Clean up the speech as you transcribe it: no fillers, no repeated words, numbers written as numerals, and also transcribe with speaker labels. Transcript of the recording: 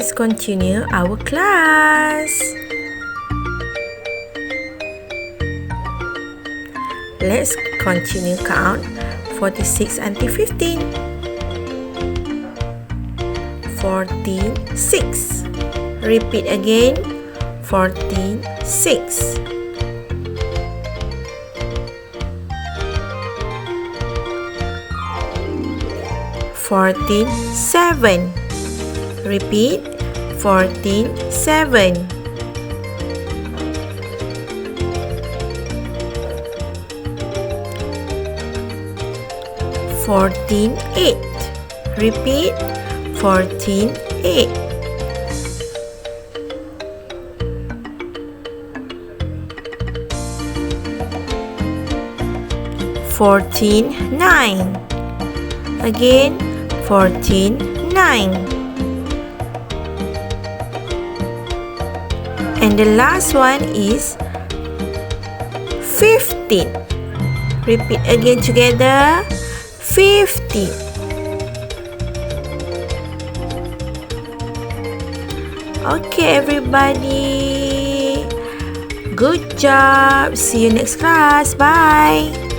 Speaker 1: Let's continue our class. Let's continue count 46 until 15. 14, 6. Repeat again. 14, 6. 14, 7. Repeat. 14, 7. 14, 8. Repeat. 14, 8. 14, 9. Again. 14, 9. And the last one is 15. Repeat again together. 15. Okay, everybody. Good job. See you next class. Bye.